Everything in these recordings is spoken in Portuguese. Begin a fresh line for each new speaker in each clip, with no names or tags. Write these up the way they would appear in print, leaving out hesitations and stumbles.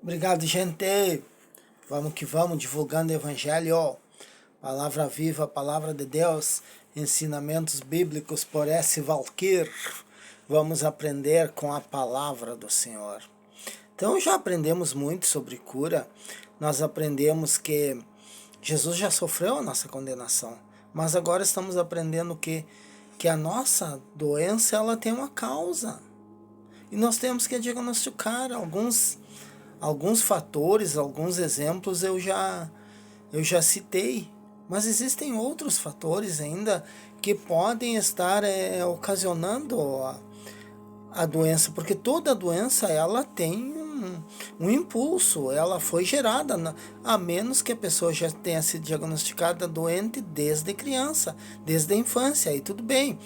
Obrigado, gente. Vamos que vamos, divulgando o Evangelho. Palavra viva, palavra de Deus. Ensinamentos bíblicos por S. Valquir. Vamos aprender com a palavra do Senhor. Então, já aprendemos muito sobre cura. Nós aprendemos que Jesus já sofreu a nossa condenação. Mas agora estamos aprendendo que a nossa doença ela tem uma causa. E nós temos que diagnosticar alguns fatores, alguns exemplos eu já citei, mas existem outros fatores ainda que podem estar ocasionando a doença, porque toda doença ela tem um impulso, ela foi gerada, a menos que a pessoa já tenha sido diagnosticada doente desde criança, desde a infância, aí tudo bem.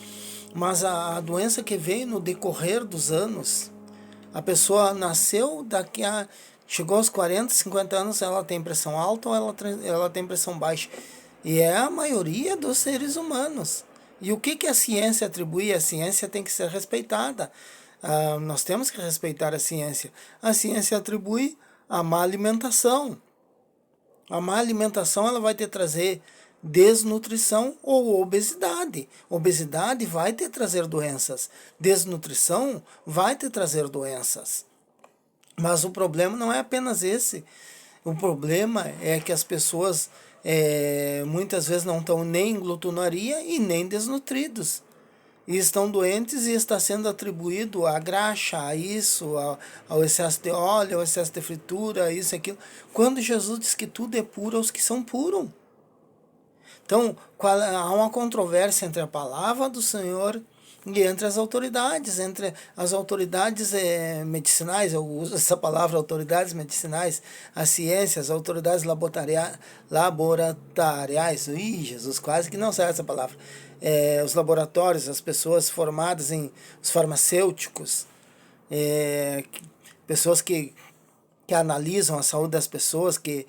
Mas a doença que veio no decorrer dos anos, a pessoa nasceu, chegou aos 40, 50 anos, ela tem pressão alta ou ela tem pressão baixa. E é a maioria dos seres humanos. E o que a ciência atribui? A ciência tem que ser respeitada. Nós temos que respeitar a ciência. A ciência atribui a má alimentação. A má alimentação ela vai te trazer desnutrição ou obesidade. Obesidade vai te trazer doenças. Desnutrição vai te trazer doenças. Mas o problema não é apenas esse. O problema é que as pessoas muitas vezes não estão nem em glutonaria e nem desnutridos. E estão doentes e está sendo atribuído à graxa, a isso, ao excesso de óleo, ao excesso de fritura, a isso e aquilo. Quando Jesus diz que tudo é puro aos que são puros. Então, há uma controvérsia entre a palavra do Senhor e entre as autoridades medicinais, eu uso essa palavra, autoridades medicinais, a ciência, as autoridades laboratoriais, Jesus, quase que não sai essa palavra, os laboratórios, as pessoas formadas os farmacêuticos, pessoas que analisam a saúde das pessoas, que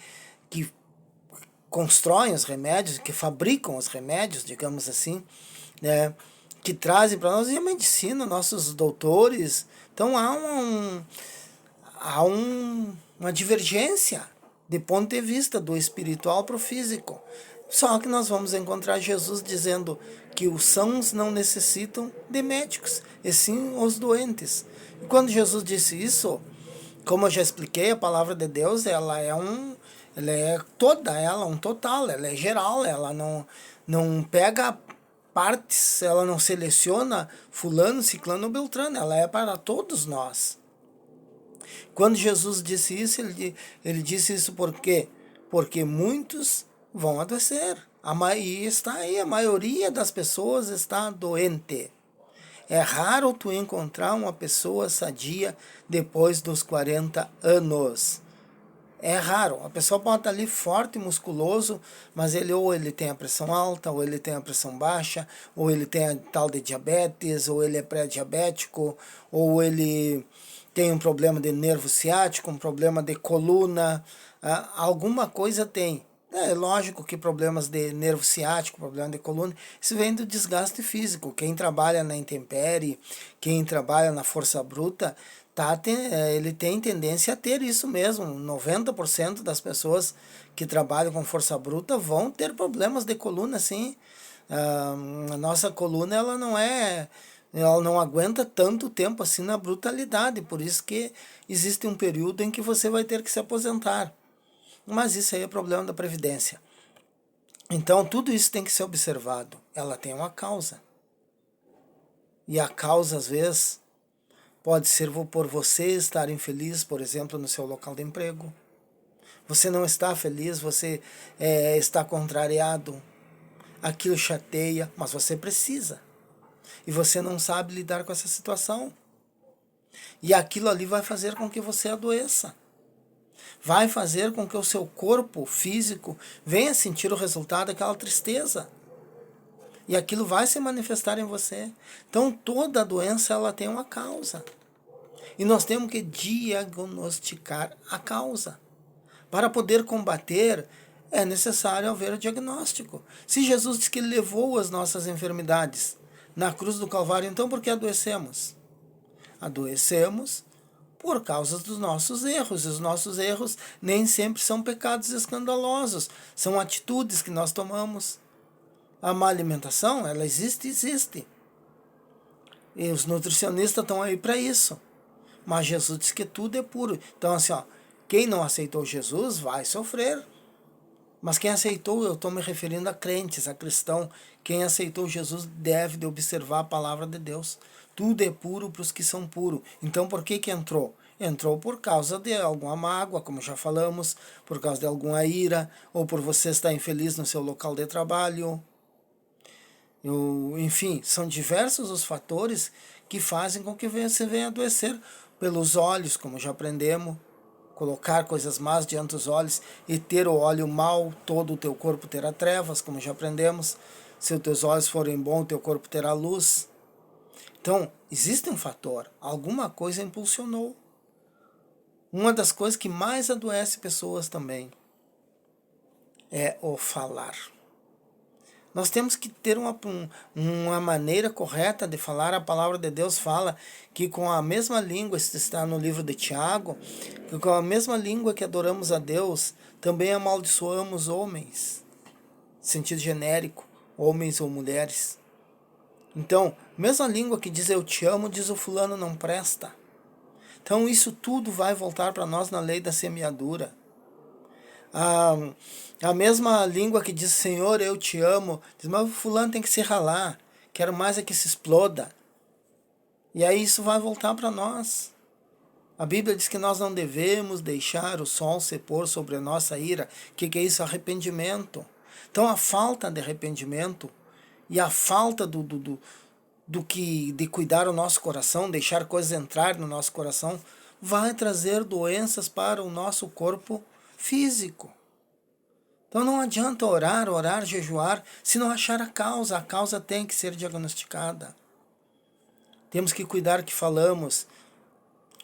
constroem os remédios, que fabricam os remédios, digamos assim, né, que trazem para nós, e a medicina, nossos doutores. Então há uma divergência de ponto de vista do espiritual para o físico. Só que nós vamos encontrar Jesus dizendo que os sãos não necessitam de médicos, e sim os doentes. E quando Jesus disse isso, como eu já expliquei, a palavra de Deus ela é um total, ela é geral, ela não pega partes, ela não seleciona fulano, ciclano ou beltrano, ela é para todos nós. Quando Jesus disse isso, ele disse isso por quê? Porque muitos vão adoecer. E está aí, a maioria das pessoas está doente. É raro tu encontrar uma pessoa sadia depois dos 40 anos. É raro. A pessoa pode estar ali forte, musculoso, mas ou ele tem a pressão alta, ou ele tem a pressão baixa, ou ele tem a tal de diabetes, ou ele é pré-diabético, ou ele tem um problema de nervo ciático, um problema de coluna, alguma coisa tem. É lógico que problemas de nervo ciático, problema de coluna, isso vem do desgaste físico. Quem trabalha na intempérie, quem trabalha na força bruta, ele tem tendência a ter isso mesmo. 90% das pessoas que trabalham com força bruta vão ter problemas de coluna, sim. A nossa coluna ela não aguenta tanto tempo assim na brutalidade, por isso que existe um período em que você vai ter que se aposentar. Mas isso aí é problema da Previdência. Então tudo isso tem que ser observado. Ela tem uma causa. E a causa, às vezes, pode ser por você estar infeliz, por exemplo, no seu local de emprego. Você não está feliz, você está contrariado. Aquilo chateia, mas você precisa. E você não sabe lidar com essa situação. E aquilo ali vai fazer com que você adoeça. Vai fazer com que o seu corpo físico venha sentir o resultado daquela tristeza. E aquilo vai se manifestar em você. Então toda doença ela tem uma causa. E nós temos que diagnosticar a causa. Para poder combater, é necessário haver o diagnóstico. Se Jesus disse que ele levou as nossas enfermidades na cruz do Calvário, então por que adoecemos? Adoecemos Por causa dos nossos erros. E os nossos erros nem sempre são pecados escandalosos, são atitudes que nós tomamos. A má alimentação, ela existe, existe. E os nutricionistas estão aí para isso. Mas Jesus diz que tudo é puro. Então, assim, ó, quem não aceitou Jesus vai sofrer. Mas quem aceitou, eu estou me referindo a crentes, a cristão. Quem aceitou Jesus deve de observar a palavra de Deus. Tudo é puro para os que são puros. Então, por que entrou? Entrou por causa de alguma mágoa, como já falamos, por causa de alguma ira, ou por você estar infeliz no seu local de trabalho. Enfim, são diversos os fatores que fazem com que você venha adoecer. Pelos olhos, como já aprendemos, colocar coisas más diante dos olhos e ter o óleo mau, todo o teu corpo terá trevas, como já aprendemos. Se os teus olhos forem bons, o teu corpo terá luz. Então, existe um fator, alguma coisa impulsionou. Uma das coisas que mais adoece pessoas também é o falar. Nós temos que ter uma maneira correta de falar. A palavra de Deus fala que com a mesma língua, isso está no livro de Tiago, que com a mesma língua que adoramos a Deus, também amaldiçoamos homens. Sentido genérico, homens ou mulheres. Então, mesma língua que diz eu te amo, diz o fulano não presta. Então isso tudo vai voltar para nós na lei da semeadura. A mesma língua que diz Senhor, eu te amo, diz, mas o fulano tem que se ralar, quero mais é que se exploda. E aí isso vai voltar para nós. A Bíblia diz que nós não devemos deixar o sol se pôr sobre a nossa ira. O que é isso? Arrependimento. Então a falta de arrependimento e a falta de cuidar o nosso coração, deixar coisas entrar no nosso coração, vai trazer doenças para o nosso corpo físico. Então não adianta orar, jejuar, se não achar a causa tem que ser diagnosticada. Temos que cuidar que falamos.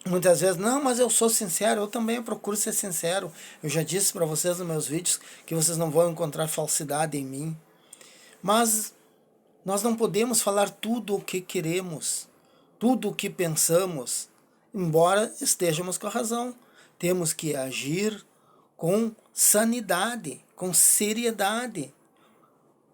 Muitas vezes, não, mas eu sou sincero, eu também procuro ser sincero. Eu já disse para vocês nos meus vídeos que vocês não vão encontrar falsidade em mim. Mas nós não podemos falar tudo o que queremos, tudo o que pensamos, embora estejamos com a razão. Temos que agir com sanidade, com seriedade,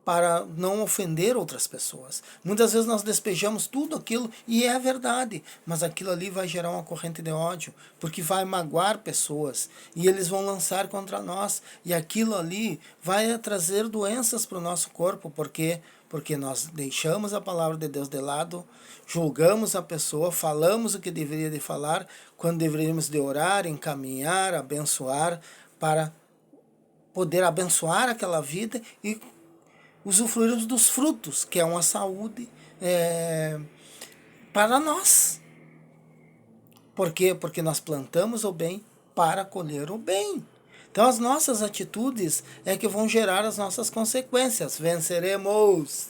para não ofender outras pessoas. Muitas vezes nós despejamos tudo aquilo, e é verdade, mas aquilo ali vai gerar uma corrente de ódio, porque vai magoar pessoas, e eles vão lançar contra nós, e aquilo ali vai trazer doenças para o nosso corpo, porque nós deixamos a palavra de Deus de lado, julgamos a pessoa, falamos o que deveria de falar, quando deveríamos de orar, encaminhar, abençoar, para poder abençoar aquela vida e usufruirmos dos frutos, que é uma saúde para nós. Por quê? Porque nós plantamos o bem para colher o bem. Então as nossas atitudes é que vão gerar as nossas consequências. Venceremos!